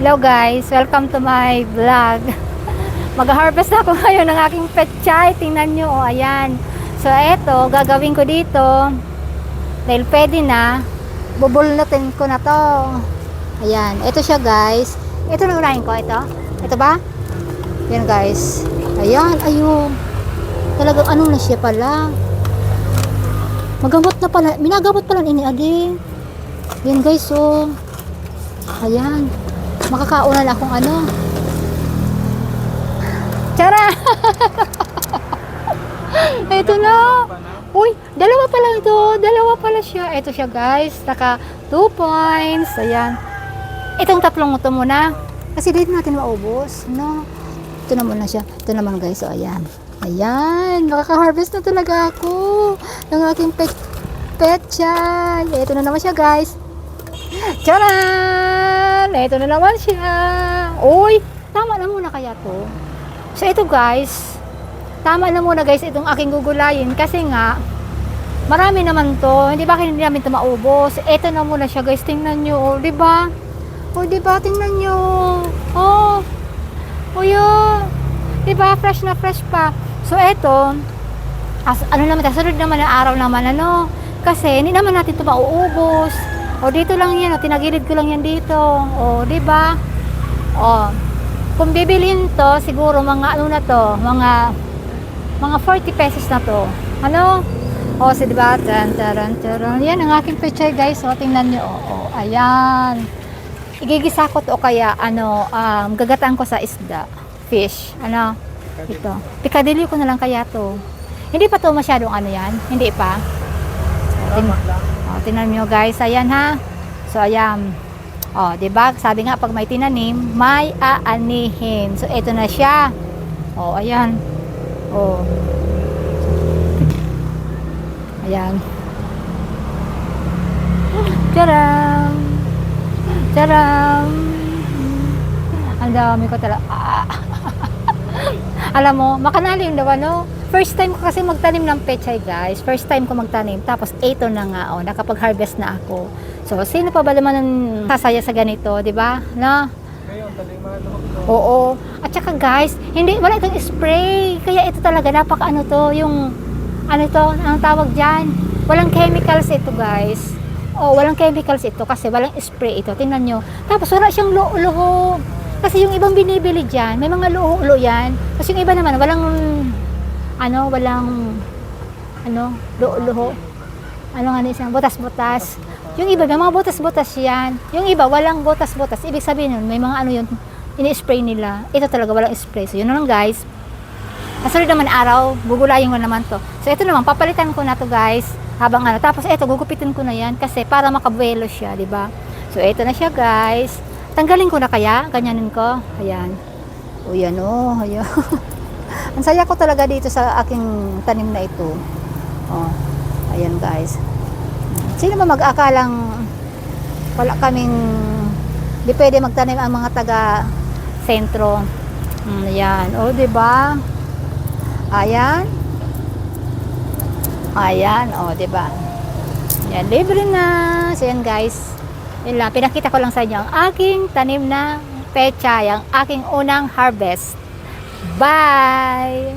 Hello guys, welcome to my vlog. Mag-harvest ako ngayon ng aking pechay. Tingnan nyo, oh, ayan. So eto, gagawin ko dito. Dahil pwede na, bubulnutin ko na to. Ayan, ito siya guys. Ito na unahin ko, ito. Ito ba? Yan guys. Ayan, ayun. Talagang ano na siya pala. Magamot na pala. Minagamot pala ini ading. Yan guys, oh. Ayan. Makakauna na akong ano. Tara! Ito na. Uy, dalawa pala ito. Dalawa pala siya. Ito siya guys. Naka 2 points. Ayan. Itong tatlong ito muna. Kasi dito natin maubos. No? Ito na muna siya. Ito naman guys. So, ayan. Ayan. Makaka-harvest na talaga ako ng aking pechay. Ito na naman siya guys. Charan! Ito na naman siya. Uy, tama na muna kaya to. So ito guys, tama na muna guys itong aking gugulayin kasi nga marami naman to. Hindi ba hindi namin ito maubos? Ito na muna siya guys. Tingnan nyo, oh, di ba? Oh, di ba? Tingnan nyo. Oh. Oh, yun. Di ba? Fresh na fresh pa. So ito, ano naman, sunod naman na araw naman ano. Kasi hindi naman natin ito mauubos. O dito lang yan, o tinagilid ko lang yan dito. O di ba? O kung bibilhin to, siguro mga ano na to, mga 40 pesos na to. Ano? O si di ba? Taran. Yan ang aking pechay guys. O tingnan niyo. O ayan. Igigisa ko to o kaya ano, gagataan ko sa isda, fish. Ano? Ito. Pikadilyo ko na lang kaya to. Hindi pa to masyadong ano yan? Hindi pa. Tingnan nyo guys, ayan ha. So ayan. Oh, 'di ba? Sabi nga pag may tinanim, may aanihin. So ito na siya. Oh, ayan. Oh. Ayan. Charam. Charam. Ang dami ko talaga. Alam mo, makanalim daw ano. First time ko kasi magtanim ng pechay guys. First time ko magtanim. Tapos ito na nga, oh, nakapag-harvest na ako. So, sino pa ba naman ang sasaya sa ganito, di ba? No? Ngayon, taniman. Oo. At saka guys, wala itong spray. Kaya ito talaga, ano to, yung, ano to, ang tawag dyan. Walang chemicals ito guys. Oh, walang chemicals ito kasi walang spray ito. Tingnan nyo. Tapos wala siyang luho. Kasi yung ibang binibili dyan, may mga luho yan. Kasi yung iba naman, walang luho. Ano nga isang butas-butas. Yung iba, may mga butas-butas yan. Yung iba, walang butas-butas. Ibig sabihin nun, may mga ano yun, ini-spray nila. Ito talaga, walang spray. So, yun na lang guys. Kasunod naman araw, gugulayin ko naman to. So, ito naman, papalitan ko na to guys. Habang ano, tapos ito, gugupitin ko na yan. Kasi para makabuelo siya, di ba? So, ito na siya guys. Tanggalin ko na kaya, ganyanin ko. Ayan. O, yan o. Ayan. Ang saya ko talaga dito sa aking tanim na ito. Oh, ayan guys. Sino ba mag-akalang wala kaming di pwede magtanim ang mga taga sentro. Ayan. O, diba? Ayan. Ayan. O, diba? Ayan. Libre na. So, yan guys. Yan lang. Pinakita ko lang sa inyo ang aking tanim na pechay. Ang aking unang harvest. Bye!